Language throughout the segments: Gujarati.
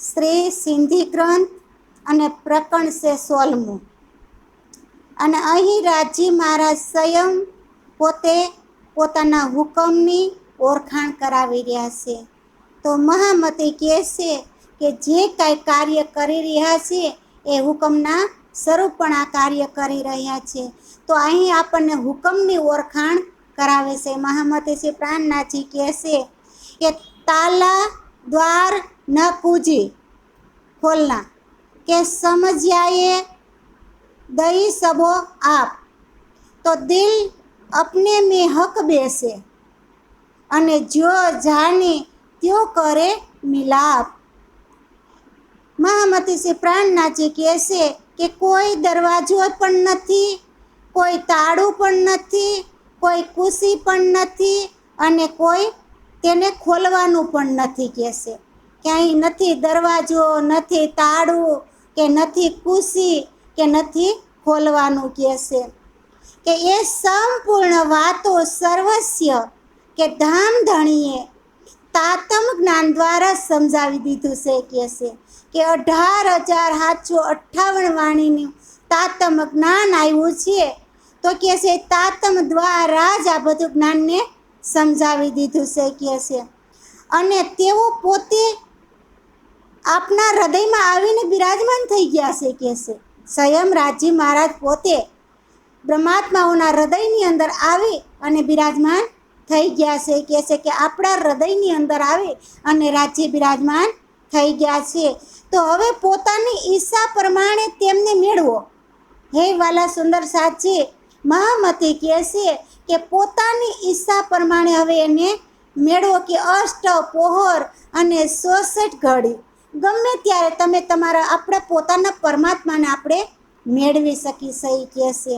શ્રી સિંધી ગ્રંથ અને પ્રકરણ છે 16મું. અને અહીં રાજી મહારાજ સ્વયં પોતે પોતાના હુકમની ઓળખાણ કરાવી રહ્યા છે. તો મહામતી કહે છે કે જે કાંઈ કાર્ય કરી રહ્યા છે એ હુકમના સ્વરૂપણ આ કાર્ય કરી રહ્યા છે. તો અહીં આપણને હુકમની ઓળખાણ કરાવે છે. મહામતી શ્રી પ્રાણનાથજી કહે છે કે તાલા દ્વાર ન કૂજી ખોલના કે સમજ્યાએ દઈ સબો આપ, તો દિલ અપને મેં હક બેસે અને જો જાણે ત્યો કરે મિલાપ. મહામતી શ્રી પ્રાણનાથજી કહે છે કે કોઈ દરવાજો પણ નથી, કોઈ તાળું પણ નથી, કોઈ કુશી પણ નથી અને કોઈ તેને ખોલવાનું પણ નથી. કહેશે ક્યાંય નથી દરવાજો, નથી તાળું કે નથી કુશી કે નથી ખોલવાનું. કહેશે કે એ સંપૂર્ણ વાતો સર્વસ્ય કે ધામધણીએ તાતમ જ્ઞાન દ્વારા સમજાવી દીધું છે. કહેશે કે 18,758 વાણીનું તાતમ જ્ઞાન આવ્યું છે. તો કહેશે તાતમ દ્વારા જ આ બધું જ્ઞાનને સમજાવી દીધું છે. કહેશે અને તેઓ પોતે આપના હૃદયમાં આવીને બિરાજમાન થઈ ગયા છે. કહેશે સ્વયં રાજી મહારાજ પોતે બ્રહ્માત્માઓના હૃદયની અંદર આવી અને બિરાજમાન થઈ ગયા છે. કહેશે કે આપણા હૃદયની અંદર આવી અને રાજી બિરાજમાન થઈ ગયા છે. તો હવે પોતાની ઈચ્છા પ્રમાણે તેમને મેળવો. હે વાલા સુંદર સાચી, મહામતી કહે છે કે પોતાની ઈચ્છા પ્રમાણે હવે એને મેળવો. કે અષ્ટ પહોર અને 66 ઘડી ગમે ત્યારે તમે તમારા આપણા પોતાના પરમાત્માને આપણે મેળવી શકીએ. કહેશે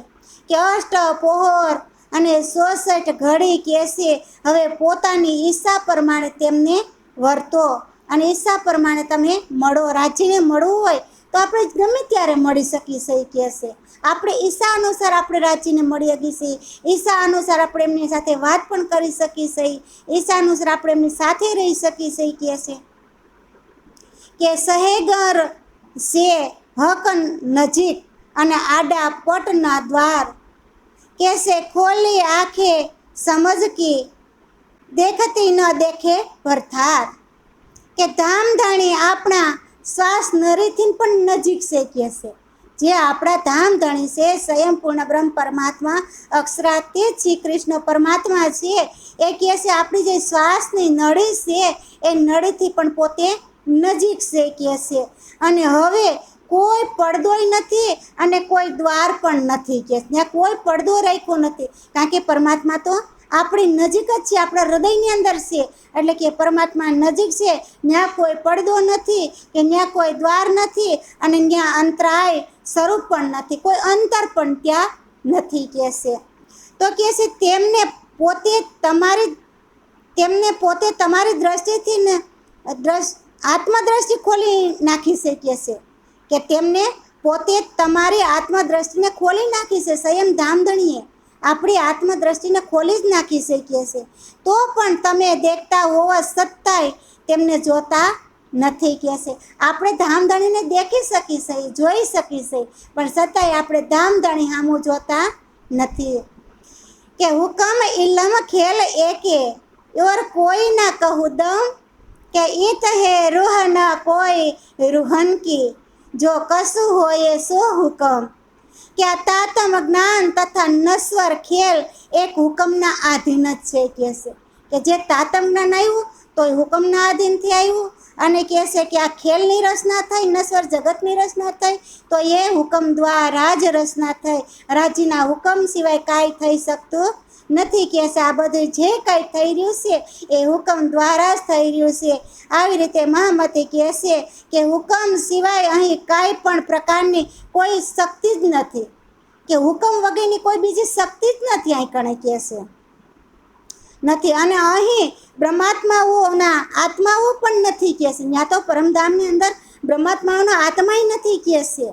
કે અષ્ટ પહોર અને 66 ઘડી કહેશે હવે પોતાની ઈચ્છા પ્રમાણે તેમને વર્તો અને ઈચ્છા પ્રમાણે તમે મળો. રાજીને મળવું હોય તો આપણે ગમે ત્યારે મળી શકીએ. કહેશે આપણે ઈચ્છા અનુસાર આપણે રાજીને મળી શકીએ. ઈચ્છા અનુસાર આપણે એમની સાથે વાત પણ કરી શકીએ. ઈચ્છા અનુસાર આપણે એમની સાથે રહી શકીએ. કહેશે કે સહેગર સે હક નજીક અને આડા પટના દ્વાર. કહેશે ખોલી આંખે સમજ કી દેખતી ન દેખે ભરથાર. કે ધામધણી આપણા શ્વાસ નરીથી પણ નજીક છે. કહેશે જે આપણા ધામધણી છે સ્વયંપૂર્ણ બ્રહ્મ પરમાત્મા અક્ષરાતે શ્રી કૃષ્ણ પરમાત્મા છે. એ કહેશે આપણી જે શ્વાસની નળી છે એ નળીથી પણ પોતે નજીક છે. કહેશે અને હવે કોઈ પડદોય નથી અને કોઈ દ્વાર પણ નથી. કે ત્યાં કોઈ પડદો રાખ્યો નથી, કારણ કે પરમાત્મા તો આપણી નજીક જ છે, આપણા હૃદયની અંદર છે. એટલે કે પરમાત્મા નજીક છે, ત્યાં કોઈ પડદો નથી કે ત્યાં કોઈ દ્વાર નથી અને ત્યાં અંતરાય સ્વરૂપ પણ નથી, કોઈ અંતર પણ ત્યાં નથી. કહેશે તો કહેશે તેમને પોતે તમારી દ્રષ્ટિથી ને આત્મદ્રષ્ટિ ખોલી નાખી છે. કહેશે કે તેમને પોતે તમારી આત્મદ્રષ્ટિને ખોલી નાખી છે. સ્વયં ધામધણીએ આપણી આત્મદ્રષ્ટિને ખોલી જ નાખી છે. કહેશે તો પણ તમે દેખતા હોવા છતાંય તેમને જોતા નથી. કહેશે આપણે ધામધણીને દેખી શકીએ, જોઈ શકીએ, પણ છતાંય આપણે ધામધણી સામું જોતા નથી. કે હુકમ ઇલમ ખેલ એકે ઓર કોઈ ના કહું દમ કે ઈત હે રૂહ ન કોઈ રૂહન કી જો કશું હોય સો હુકમ. કે આ તાતમ જ્ઞાન તથા નશ્વર ખેલ એક હુકમના આધીન જ છે. કહેશે કે જે તાતમ જ્ઞાન આવ્યું તો એ હુકમના આધીનથી આવ્યું અને કહેશે કે આ ખેલની રચના થઈ, નશ્વર જગતની રચના થઈ તો એ હુકમ દ્વારા જ રચના થઈ. રાજીના હુકમ સિવાય કાંઈ થઈ શકતું નથી. કહેશે આ બધું જે કાંઈ થઈ રહ્યું છે એ હુકમ દ્વારા જ થઈ રહ્યું છે. આવી રીતે મહામતી કહેશે કે હુકમ સિવાય અહીં કાંઈ પણ પ્રકારની કોઈ શક્તિ જ નથી, કે હુકમ વગરની કોઈ બીજી શક્તિ જ નથી અહીં કણે. કહેશે નથી અને અહીં બ્રહ્માત્માઓના આત્માઓ પણ નથી. કહેશે ત્યાં તો પરમધામની અંદર બ્રહ્માત્માઓનો આત્માય નથી. કહેશે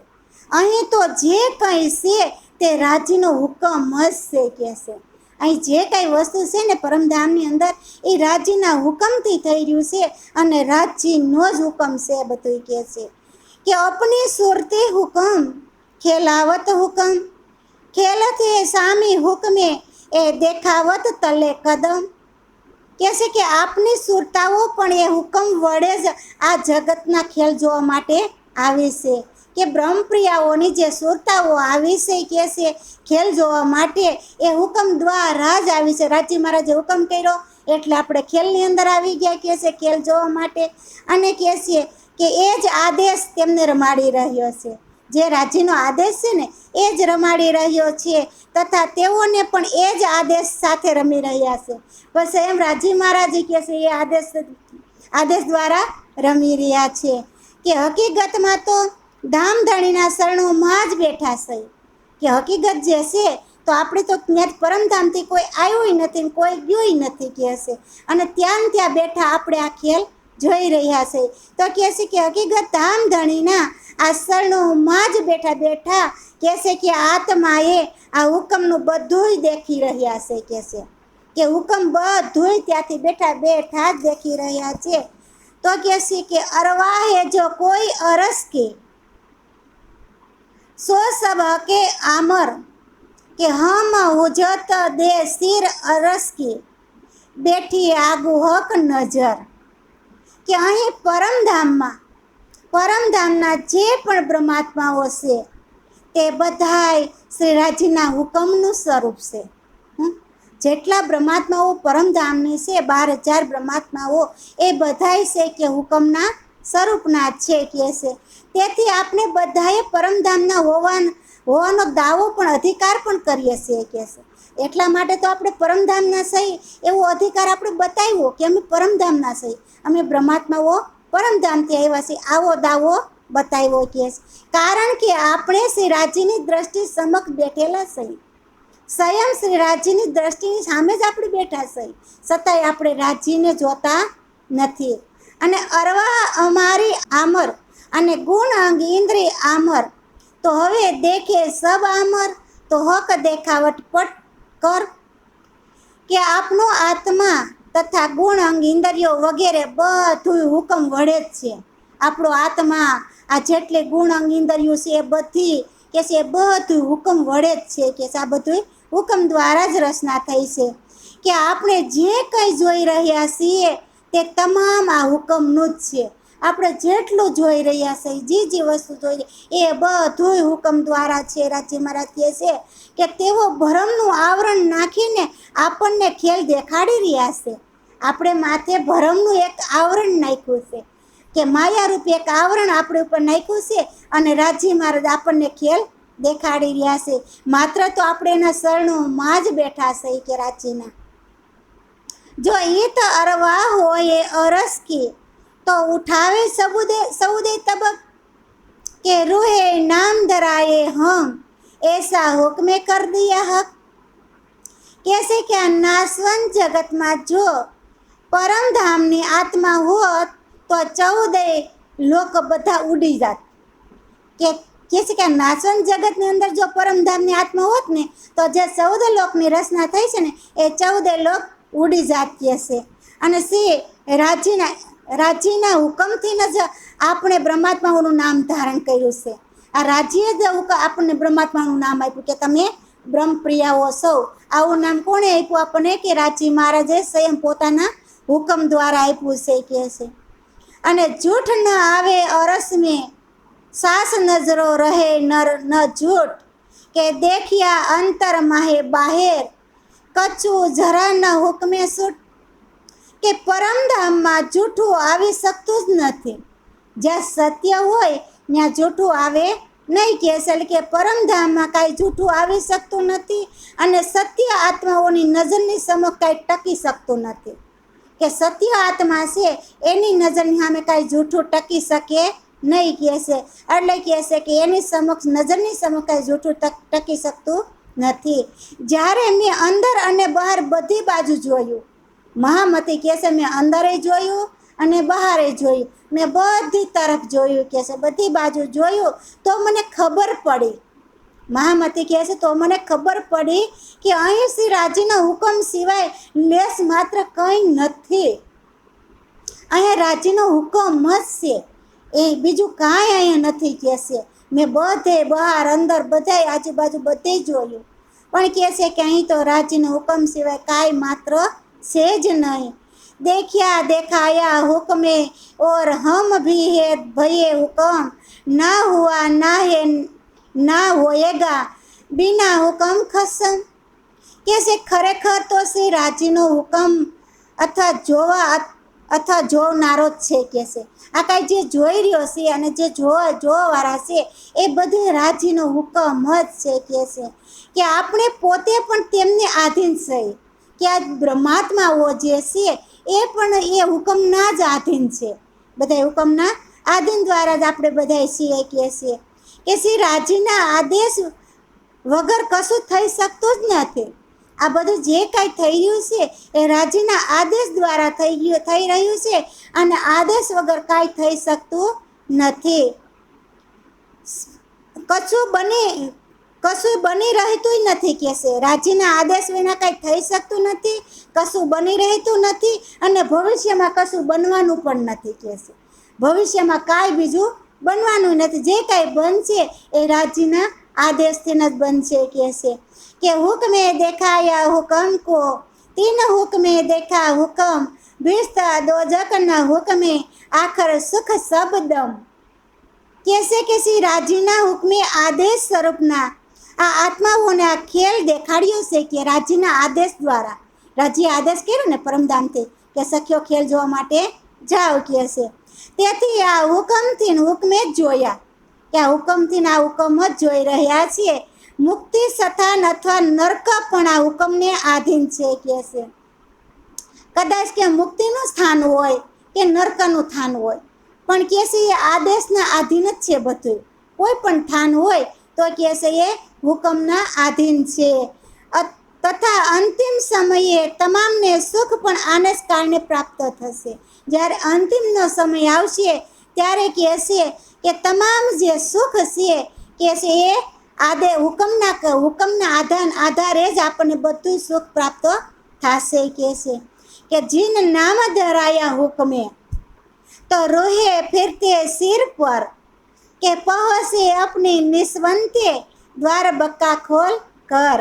અહીં તો જે કંઈ છે તે રાજીનો હુકમ જ છે. કહેશે અહીં જે કાંઈ વસ્તુ છે ને પરમધામની અંદર એ રાજીના હુકમથી થઈ રહ્યું છે અને રાજીનો જ હુકમ છે બધું કહે છે કે અપની સુરતે હુકમ ખેલાવત હુકમ ખેલત હે સામી હુકમે એ દેખાવત તલે કદમ કહે છે કે આપની સુરતાઓ પણ એ હુકમ વડે જ આ જગતના ખેલ જોવા માટે આવે છે કે બ્રહ્મપ્રિયાઓની જે સુરતાઓ આવી છે કે છે ખેલ જોવા માટે એ હુકમ દ્વારા જ આવી છે. રાજી મહારાજે હુકમ કર્યો એટલે આપણે ખેલની અંદર આવી ગયા કે છે ખેલ જોવા માટે. અને કહે છે કે એ જ આદેશ તેમને રમાડી રહ્યો છે. જે રાજીનો આદેશ છે ને એ જ રમાડી રહ્યો છે તથા તેઓને પણ એ જ આદેશ સાથે રમી રહ્યા છે. બસ એમ રાજી મહારાજ કહે છે એ આદેશ દ્વારા રમી રહ્યા છે કે હકીકતમાં તો ધામધણીના શરણોમાં જ બેઠા છે. કે હકીકત જે છે તો આપણે તો ત્યાં પરમધામથી કોઈ આવ્યું નથી કોઈ ગયું નથી કહે છે અને ત્યાં ત્યાં બેઠા આપણે આ ખેલ જોઈ રહ્યા છે. તો કહે છે કે હકીકત ધામધણીના આ શરણોમાં જ બેઠા બેઠા કહે છે કે આત્માએ આ હુકમનું બધુંય દેખી રહ્યા છે. કહે છે કે હુકમ બધુંય ત્યાંથી બેઠા બેઠા જ દેખી રહ્યા છે. તો કહે છે કે અરવાહે જો કોઈ અરસ કે સો સબ કે આમર કે હમ હુજત દે સિર અરસ કે બેઠી આગુ હક નજર કે અહીં પરમધામના જે પણ બ્રહ્માત્માઓ છે તે બધાય શ્રીરાજીના હુકમનું સ્વરૂપ છે. જેટલા બ્રહ્માત્માઓ પરમધામની છે 12,000 બ્રહ્માત્માઓ એ બધાય છે કે હુકમના સ્વરૂપના છે કે છે. તેથી આપણે બધાએ પરમધામના હોવાનો દાવો પણ અધિકાર પણ કરીએ છીએ કે છે. એટલા માટે તો આપણે પરમધામના સહી એવો અધિકાર આપણે બતાવ્યો કે અમે પરમધામના સહી અમે બ્રહ્માત્માઓ પરમધામથી આવ્યા છીએ આવો દાવો બતાવ્યો કે છે. કારણ કે આપણે શ્રીરાજીની દ્રષ્ટિ સમક્ષ બેઠેલા સહી સ્વયં શ્રીરાજીની દ્રષ્ટિની સામે જ આપણે બેઠા સહી છતાંય આપણે રાજીને જોતા નથી. અને અરવા અમારી આમર અને ગુણ અંગ ઇન્દ્રિય આમર તો હવે દેખે સબ આમર તો હક દેખાવટ પટ કર કે આપનો આત્મા તથા ગુણ અંગ ઇન્દ્રિયો વગેરે બધું હુકમ વડે જ છે. આપણો આત્મા આ જેટલી ગુણ અંગ ઇન્દ્રિયો છે એ બધી કે છે એ બધું હુકમ વડે જ છે કે આ બધું હુકમ દ્વારા જ રચના થઈ છે. કે આપણે જે કંઈ જોઈ રહ્યા છીએ તે તમામ આ હુકમનું જ છે. આપણે જેટલું જોઈ રહ્યા છીએ જે વસ્તુ જોઈ એ બધું હુકમ દ્વારા છે. રાજી મહારાજ કહે છે કે તેઓ ભરમનું આવરણ નાખીને આપણને ખેલ દેખાડી રહ્યા છે. આપણે માથે ભરમનું એક આવરણ નાખ્યું છે કે માયારૂપ એક આવરણ આપણે ઉપર નાખ્યું છે અને રાજી મહારાજ આપણને ખેલ દેખાડી રહ્યા છે. માત્ર તો આપણે એના શરણોમાં જ બેઠા છે કે રાજીના. જો એ તો અરવા હોય એ અરસ કે તો ઉઠાવે સૌદે તબક કે રૂહે નામ ધરાએ હમ એસા હુકમે કર દિયા હક. कैसे કે આ નાશવંત જગતમાં જો પરમધામની આત્મા હોત તો 14 લોક બધા ઉડી જાત. કે છે કે નાશવંત જગતની અંદર જો પરમધામની આત્મા હોત ને તો જે 14 લોકની રચના થઈ છે ને એ 14 લોક ઉડી જાત કે છે. અને રાજીના હુકમથી જ આપણે બ્રહ્માત્માઓનું નામ ધારણ કર્યું છે. આ રાજ્ય જ આપણને બ્રહ્માત્માનું નામ આપ્યું કે તમે બ્રહ્મપ્રિયાઓ સૌ. આવું નામ કોણે આપ્યું આપણને કે રાજી મહારાજે સ્વયં પોતાના હુકમ દ્વારા આપ્યું છે કે છે. અને જૂઠ ન આવે અરસ મેં સાસ નજરો રહે નર ન જૂઠ કે દેખ્યા અંતર માહે બાહેર કચ્છું જરા ન હુકમે સૂટ. કે પરમધામમાં જૂઠું આવી શકતું જ નથી. જ્યાં સત્ય હોય ત્યાં જૂઠું આવે નહીં કે એટલે કે પરમધામમાં કાંઈ જૂઠું આવી શકતું નથી અને સત્ય આત્માઓની નજરની સમક્ષ કાંઈ ટકી શકતું નથી. કે સત્ય આત્મા છે એની નજરની સામે કાંઈ જૂઠું ટકી શકે નહીં કહે છે. એટલે કહે છે કે એની સમક્ષ નજરની સમક્ષ કાંઈ જૂઠું ટકી શકતું નથી. જ્યારે મેં અંદર અને બહાર બધી બાજુ જોયું, મહામતી કહે છે મેં અંદરે જોયું અને બહારે જોયું, મેં બધી તરફ જોયું કે છે બધી બાજુ જોયું તો મને ખબર પડી. મહામતી કહે છે તો મને ખબર પડી કે અહીં શ્રી રાજીના હુકમ સિવાય લેશ માત્ર કંઈ નથી. અહીંયા રાજીનો હુકમ જ છે, એ બીજું કાંઈ અહીંયા નથી કહે છે. મેં બધે બહાર અંદર બધાય આજુબાજુ બધે જોયું, પણ કહે છે કે અહીં તો રાજીનો હુકમ સિવાય કાંઈ માત્ર છે જ નહીં. देखा देखाया हुक्मे और हम भी है भये हुक्म ना हुआ ना है ना होएगा बिना हुक्म खसम. कैसे खरेखर तो श्री राजीनो हुक्म અથવા જોનારો જ છે કે છે. આ કાંઈ જે જોઈ રહ્યો છે અને જે જોવાવાળા છે એ બધે રાજીનો હુકમ જ છે કે છે કે આપણે પોતે પણ તેમને આધીન છે, કે આ બ્રહ્માત્માઓ જે છે એ પણ એ હુકમના જ આધીન છે. બધા હુકમના આધીન દ્વારા જ આપણે બધા છીએ કે છે કે શ્રી રાજીના આદેશ વગર કશું થઈ શકતું જ નથી. આ બધું જે કાંઈ થઈ રહ્યું છે એ રાજીના આદેશ દ્વારા થઈ રહ્યું છે અને આદેશ વગર કાંઈ થઈ શકતું નથી. કશું બની રહેતું નથી કે છે. રાજીના આદેશ વિના કાંઈ થઈ શકતું નથી, કશું બની રહેતું નથી અને ભવિષ્યમાં કશું બનવાનું પણ નથી કે છે. ભવિષ્યમાં કાંઈ બીજું બનવાનું નથી. જે કાંઈ બનશે એ રાજીના આદેશથી જ બનશે કે છે કે હુકમે દેખાયા હુકમ કો તીન હુકમે દેખા હુકમ ભીસ્તા દોજકના હુકમે આખર સુખ સબદમ. કહેશે કે શ્રી રાજીના હુકમે આદેશ સ્વરૂપના આ આત્માઓને આ ખેલ દેખાડ્યો છે કે રાજીના આદેશ દ્વારા. રાજીએ આદેશ કર્યો ને પરમધામથી કે સખ્યો ખેલ જોવા માટે જાઓ કે છે. તેથી આ હુકમથી હુકમે જ જોયા કે આ હુકમથી આ હુકમ જ જોઈ રહ્યા છીએ. મુક્તિ સ્થાન અથવા નરક પણ આ હુકમને આધીન છે કે છે. કદાચ કે મુક્તિનું સ્થાન હોય કે નરકનું સ્થાન હોય, પણ કે છે એ આદેશના આધીન જ છે બધું. કોઈ પણ સ્થાન હોય તો કે છે એ હુકમના આધીન છે. તથા અંતિમ સમયે તમામને સુખ પણ આને જ કારણે પ્રાપ્ત થશે. જ્યારે અંતિમનો સમય આવશે ત્યારે કહે છે કે તમામ જે સુખ છે કે છે એ હુકમના આધારે જ આપણને બધું સુખ પ્રાપ્ત થશે કે છે કે જીન નામ ધરાયા હુકમે તો રોહે ફિરતે સિર પર કે પહોંચે અપની નિસ્વંતે દ્વાર બક્કા ખોલ કર.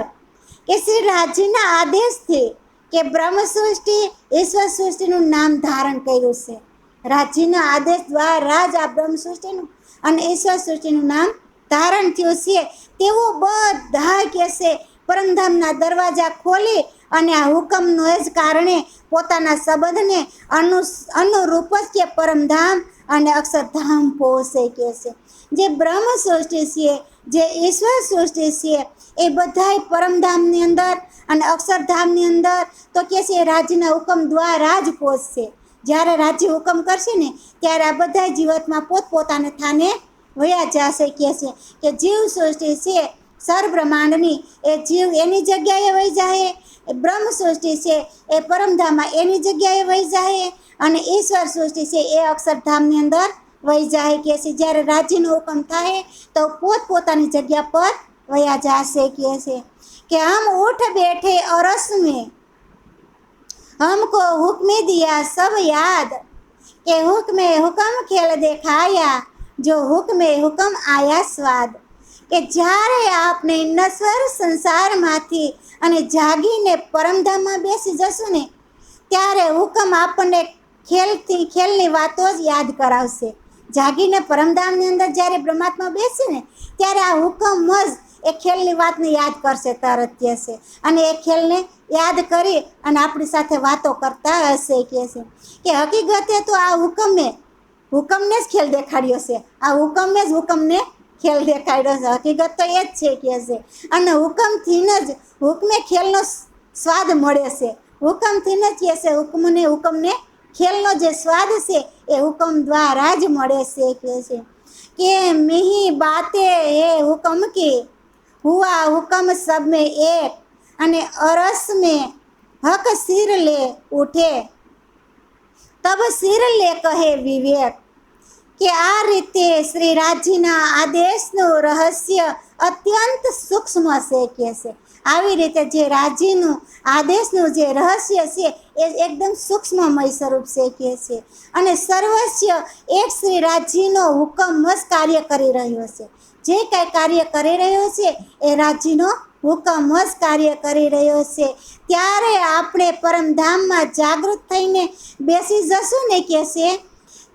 કે શ્રી રાજીના આદેશથી કે બ્રહ્મ સૃષ્ટિ ઈશ્વર સૃષ્ટિનું નામ ધારણ કર્યું છે. રાજીના આદેશ દ્વારા જ આ બ્રહ્મ સૃષ્ટિનું અને ઈશ્વર સૃષ્ટિનું નામ ધારણ થયું છે. તેઓ બધા કહેશે પરમધામના દરવાજા ખોલી અને આ હુકમનો જ કારણે પોતાના સંબંધને અનુરૂપ જ કે પરમધામ અને અક્ષરધામ પહોંચે કે છે. જે બ્રહ્મ સૃષ્ટિ છે, જે ઈશ્વર સૃષ્ટિ છે એ બધાય પરમધામની અંદર અને અક્ષરધામની અંદર તો કે છે રાજીના હુકમ દ્વારા જ પહોંચશે. જ્યારે રાજી હુકમ કરશે ને ત્યારે આ બધા જીવતમાં પોતપોતાને થાને વયા જશે કે છે કે જીવ સૃષ્ટિ છે સરબ્રહ્માંડની એ જીવ એની જગ્યાએ વહી જાય, બ્રહ્મ સૃષ્ટિ છે એ પરમધામમાં એની જગ્યાએ વહી જાય અને ઈશ્વર સૃષ્ટિ છે એ અક્ષરધામની અંદર વહી જાય કે છે. જ્યારે રાજીનો હુકમ થાય તો પોતપોતાની જગ્યા પર વયા જશે કે છે કે હમ ઉઠ બેઠે અરસ में हमको हुक्म दिया सब याद કે હુકમે હુકમ ખેલ દેખાયા જો હુકમે હુકમ આયા સ્વાદ. કે જ્યારે આપણે નશ્વર સંસારમાંથી અને જાગીને પરમધામમાં બેસી જશું ને ત્યારે હુકમ આપણને ખેલની વાતો જ યાદ કરાવશે. જાગીને પરમધામની અંદર જ્યારે બ્રહ્માત્મા બેસે ને ત્યારે આ હુકમ જ એ ખેલની વાતને યાદ કરશે તરત કહેશે અને એ ખેલને યાદ કરી અને આપણી સાથે વાતો કરતા હશે કે છે કે હકીકતે તો આ હુકમને જ ખેલ દેખાડ્યો છે. આ હુકમને ખેલ દેખાડ્યો છે. હકીકત તો એ જ છે કે છે અને હુકમથી જ હુકમે ખેલનો સ્વાદ મળે છે. હુકમથી જ કહે છે હુકમને ખેલનો જે સ્વાદ છે એ હુકમ દ્વારા જ મળે છે કે છે કે મિહી બાતે હે હુકમ કી હુઆ હુકમ સબ में एक અને અરસ में હક સિર લે ઉઠે તબ સિર લે કહે વિવેક. કે આ રીતે શ્રી રાજીના આદેશનું રહસ્ય અત્યંત સૂક્ષ્મ છે કે છે. આવી રીતે જે રાજીનું આદેશનું જે રહસ્ય છે એ એકદમ સૂક્ષ્મમય સ્વરૂપ છે કે છે. અને સર્વસ્ય એક શ્રી રાજીનો હુકમ જ કાર્ય કરી રહ્યો છે. જે કાંઈ કાર્ય કરી રહ્યો છે એ રાજીનો હુકમ જ કાર્ય કરી રહ્યો છે. ત્યારે આપણે પરમધામમાં જાગૃત થઈને બેસી જશું ને કે છે,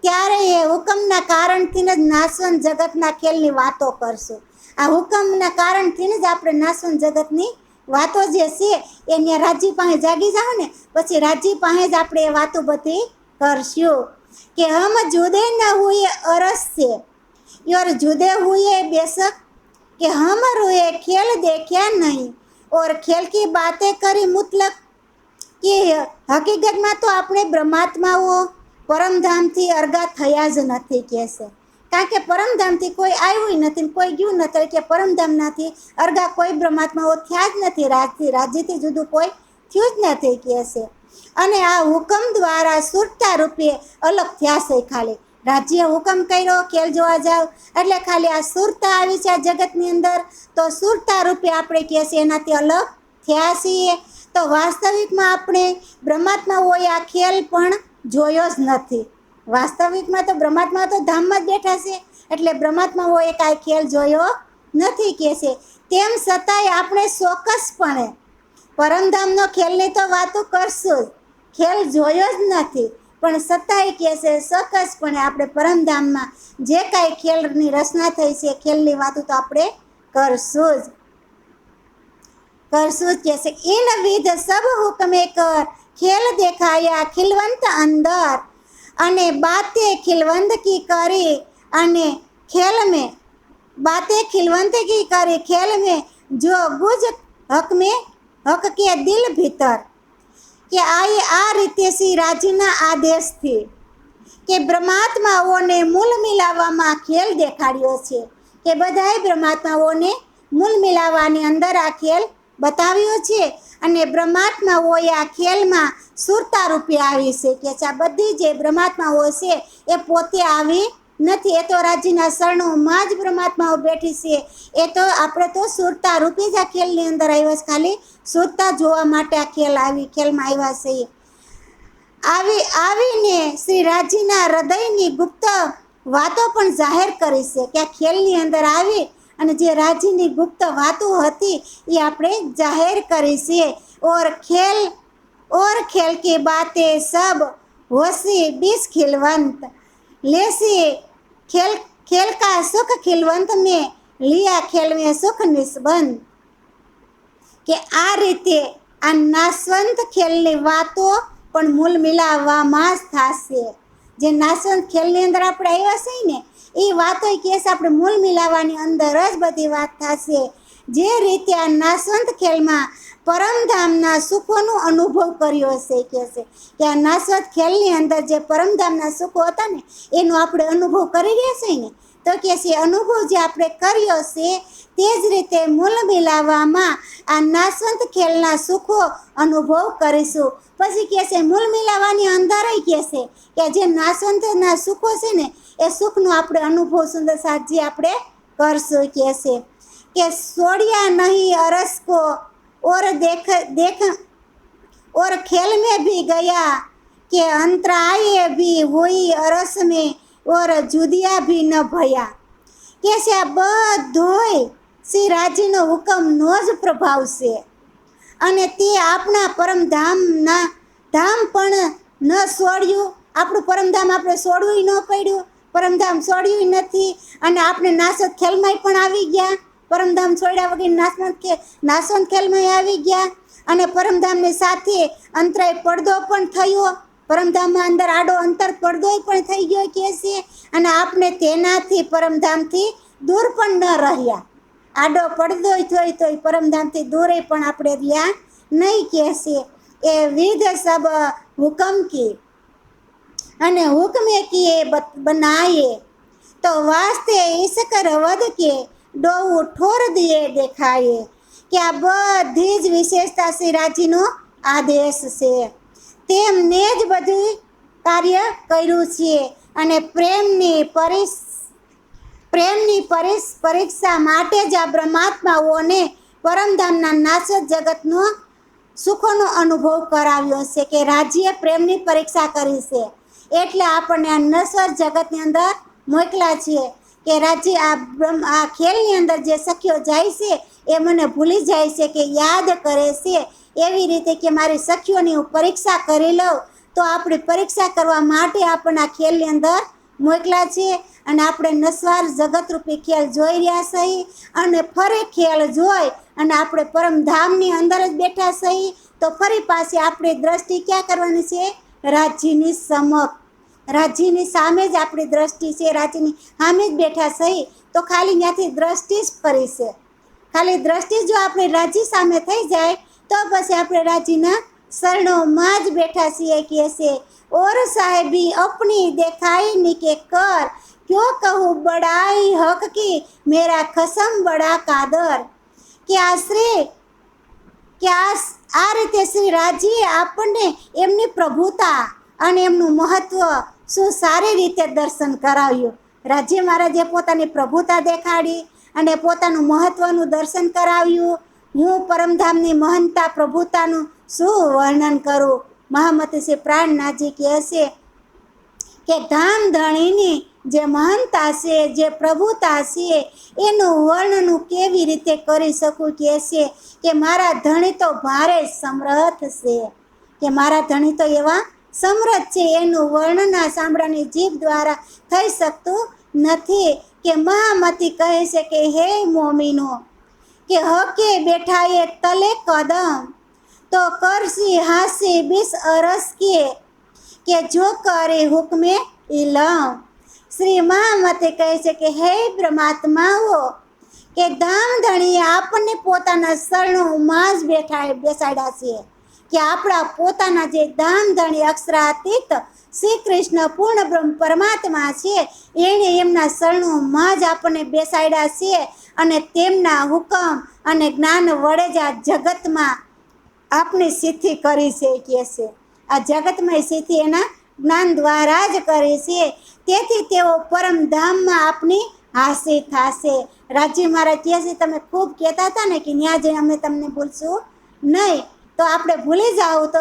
ત્યારે એ હુકમના કારણથી જ નાશવંત જગતના ખેલની વાતો કરશું. આ હુકમના કારણથી જ આપણે નાશવંત જગતની વાતો જે છે એને રાજી પાસે જાગી જાઓ ને પછી રાજી પાસે જ આપણે એ વાતો બધી કરશું કે હમ જુદે ન હુએ અરસ से और जुदे हुए बेशक कि हम रोए खेल देखा नहीं और खेल की बातें કરી મુતલક કે હકીકતમાં તો આપણે બ્રહ્માત્માઓ પરમધામથી અર્ગા થયા જ નથી કે છે. કારણ કે પરમધામથી કોઈ આવ્યું નથી, કોઈ ગયું નથી, કે પરમધામનાથી અર્ગા કોઈ બ્રહ્માત્માઓ થયા જ નથી. રાજીથી જુદું કોઈ થયું જ નથી કે છે. અને આ હુકમ દ્વારા સુરતા રૂપે અલગ થયા છે. ખાલી રાજ્ય હુકમ કર્યો ખેલ જોવા જાવ એટલે ખાલી આ સુરતા આવી છે આ જગતની અંદર, તો સુરતા રૂપે આપણે કહે છે એનાથી અલગ થયા છીએ. તો વાસ્તવિકમાં આપણે બ્રહ્માત્માઓએ આ ખેલ પણ જોયો જ નથી. વાસ્તવિકમાં તો બ્રહ્માત્મા તો ધામમાં જ બેઠા છે એટલે બ્રહ્માત્માઓએ કાંઈ ખેલ જોયો નથી કે છે. તેમ છતાંય આપણે ચોક્કસપણે પરમધામનો ખેલની તો વાતો કરશું જ, ખેલ જોયો જ નથી પણ છતાંય કહે છે ચોક્કસપણે આપણે પરમધામમાં જે કાંઈ ખેલની રચના થઈ છે ખેલની વાતો તો આપણે કરશું જ કહે છે. इन विध सब हुक्मे कर खेल देखाया खिलवंत अंदर અને બાતે ખિલવંત કી કરી અને ખેલ में बातें खिलवंत की કરી खेल में जो गुज हक के दिल भीतर કે આ રીતે શ્રી રાજીના આદેશથી કે બ્રહ્માત્માઓને મૂળ મિલાવવામાં ખેલ દેખાડ્યો છે કે બધાય બ્રહ્માત્માઓને મૂળ મિલાવવાની અંદર આ ખેલ બતાવ્યો છે. અને બ્રહ્માત્માઓએ આ ખેલમાં સુરતા રૂપે આવી છે કે આ બધી જે બ્રહ્માત્માઓ છે એ પોતે આવી નથી. એ તો રાજીના શરણોમાં જ બ્રહ્માત્માઓ બેઠી છે. એ તો આપણે તો સુરતા રૂપે જ આ ખેલની અંદર આવ્યા છે. ખાલી સુરતા જોવા માટે આ ખેલમાં આવ્યા છે. આવીને શ્રી રાજીના હૃદયની ગુપ્ત વાતો પણ જાહેર કરી છે કે આ ખેલની અંદર આવી અને જે રાજીની ગુપ્ત વાતો હતી એ આપણે જાહેર કરી છે. और खेल की बातें सब होशी बीस खिलवंत लेसी खेल का सुख खिलवंत में लिया खेल में सुख निस्बंध કે આ રીતે આ નાશવંત ખેલની વાતો પણ મૂળ મિલાવવામાં જ થશે. જે નાશવંત ખેલની અંદર આપણે આવ્યા છે ને એ વાતો કેસ આપણે મૂળ મિલાવવાની અંદર જ બધી વાત થશે. જે રીતે આ નાશવંત ખેલમાં પરમધામના સુખોનો અનુભવ કર્યો છે કે આ નાશવંત ખેલની અંદર જે પરમધામના સુખો હતા ને એનો આપણે અનુભવ કરી રહ્યા છે ને તો કે છે અનુભવ જે આપણે કર્યો છે તે જ રીતે મૂળ મિલાવવામાં આ નાશવંત ખેલના સુખો અનુભવ કરીશું. પછી કહે છે મૂળ મિલાવવાની અંદર કહે છે કે જે નાશવંતના સુખો છે ને એ સુખનો આપણે અનુભવ સુંદર સાજી આપણે કરશું. કહે છે કે છોડ્યા નહીં અરસ को और खेल में भी गया કે अंतराय भी हुई अरस में और जुदिया भी न भया. કે છે આ બધોય શ્રી રાજીનો હુકમનો જ પ્રભાવ છે અને તે આપણા પરમધામના ધામ પણ ન છોડ્યું. આપણું પરમધામ આપણે છોડવું ન પડ્યું, પરમધામ છોડ્યું નથી. અને આપણે નાશવંત ખેલમાં પણ આવી ગયા, પરમધામ છોડ્યા વગર નાશવંત ખેલમાં આવી ગયા. અને પરમધામની સાથે અંતરાય પડદો પણ થયો, પરમધામમાં અંદર આડો અંતર પડદોય પણ થઈ ગયો કે છે. અને આપણે તેનાથી પરમધામથી દૂર પણ ન રહ્યા. આડો પડદોય થયો તોય પરમધામથી દૂરે પણ આપણે રહ્યા નહીં કે છે. એ વિધ સબ હુકમ કી અને હુકમે કીએ બનાયે તો વાસ્તે ઈશ્કર વદ કે ડોવું ઠોર દિયે દેખાયે. કે આ બધી જ વિશેષતા શ્રી રાજીનો આદેશ છે. તેમને જ બધું કાર્ય કર્યું છે અને પ્રેમની પરીક્ષા માટે જ આ બ્રહ્માત્માઓને પરમધામના નાશક જગતનો સુખોનો અનુભવ કરાવ્યો છે કે રાજ્ય પ્રેમની પરીક્ષા કરી છે. એટલે આપણને આ નશ્વર જગતની અંદર મોકલા છીએ કે રાજ્ય આ ખેલની અંદર જે સખીઓ જાય છે એ મને ભૂલી જાય છે કે યાદ કરે છે. એવી રીતે કે મારી સખીઓની હું પરીક્ષા કરી લઉં, તો આપણી પરીક્ષા કરવા માટે આપણને આ ખેલની અંદર મોકલા છે. અને આપણે નશ્વર જગતરૂપી ખેલ જોઈ રહ્યા છીએ અને ફરી ખેલ જોઈ અને આપણે પરમધામની અંદર જ બેઠા છીએ. તો ફરી પાછી આપણી દ્રષ્ટિ ક્યાં કરવાની છે? રાજ્યની સમક્ષ, રાજ્યની સામે જ આપણી દ્રષ્ટિ છે, રાજ્યની સામે જ બેઠા છીએ. તો ખાલી ત્યાંથી દ્રષ્ટિ જ ફરી છે. ખાલી દ્રષ્ટિ જો આપણી રાજ્ય સામે થઈ જાય તો પછી આપણે રાજ્યના શરણોમાં જ બેઠા છીએ કે છે ઓર સાહેબી અપની દેખાઈ નિકે કર ક્યો કહું બડાઈ હક કી મેરા ખસમ બડા કાદર. કે આ રીતે શ્રી રાજ્યે આપણને એમની પ્રભુતા અને એમનું મહત્વ શું સારી રીતે દર્શન કરાવ્યું. રાજ્ય મહારાજે પોતાની પ્રભુતા દેખાડી અને પોતાનું મહત્વનું દર્શન કરાવ્યું. હું પરમધામની મહાનતા પ્રભુતાનું શું વર્ણન કરું. મહામતી શ્રી પ્રાણનાથજી કહે છે કે ધામ ધણીની જે મહાનતા છે, જે પ્રભુતા છે, એનું વર્ણન કેવી રીતે કરી શકું. કહે છે કે મારા ધણી તો ભારે સમર્થ છે, કે મારા ધણી તો એવા સમર્થ છે, એનું વર્ણન આ સાંભળાની જીભ દ્વારા થઈ શકતું નથી. કે મહામતી કહે છે કે હે મોમીનો, કે હકે બેઠા એ તલે કદમ તો કરસી હાસી 20 અરસ કે જો કરે હુકમે ઇલમ. શ્રી મહામતી કહે છે કે હે બ્રહ્માત્માઓ, કે ધામધણીએ આપણને પોતાના શરણોમાં જ બેસાડ્યા છે. કે આપણા પોતાના જે ધામધણી અક્ષરાતીત શ્રી કૃષ્ણ પૂર્ણ બ્રહ્મ પરમાત્મા છે, એણે એમના શરણોમાં જ આપણને બેસાડ્યા છે. અને તેમના હુકમ અને જ્ઞાન વડે જ આ જગતમાં આપની સિદ્ધિ કરી છે. કહે છે આ જગતમાં સિદ્ધિ એના જ્ઞાન દ્વારા જ કરી છે. તેથી તેઓ પરમધામમાં આપની હાસિલ થશે. રાજ્ય મહારાજ કહે છે તમે ખૂબ કહેતા હતા ને કે ત્યાં જઈને અમે તમને ભૂલશું નહીં, તો આપણે ભૂલી જાઓ તો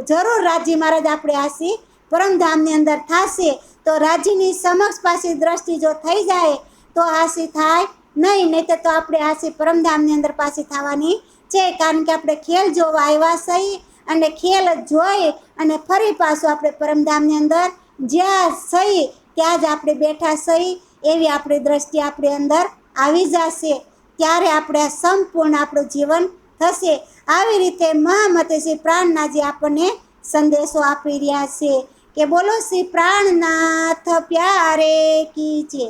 જરૂર રાજ્ય મહારાજ આપણે હાસી પરમધામની અંદર થશે. તો રાજ્યની સમક્ષ પાછી દ્રષ્ટિ જો થઈ જાય તો હાસી થાય નહીં તો આપણે હાસી પરમધામની અંદર પાછી થવાની છે. કારણ કે આપણે ખેલ જોવા આવ્યા છીએ અને ખેલ જોઈ અને ફરી પાછું આપણે પરમધામની અંદર જ્યાં છીએ ત્યાં જ આપણે બેઠા છીએ એવી આપણી દ્રષ્ટિ આપણી અંદર આવી જશે. ત્યારે આપણે સંપૂર્ણ આપણું જીવન થશે. આવી રીતે મહામતી શ્રી પ્રાણનાથજી આપણને સંદેશો આપી રહ્યા છે કે બોલો શ્રી પ્રાણનાથ પ્યારે કી જય.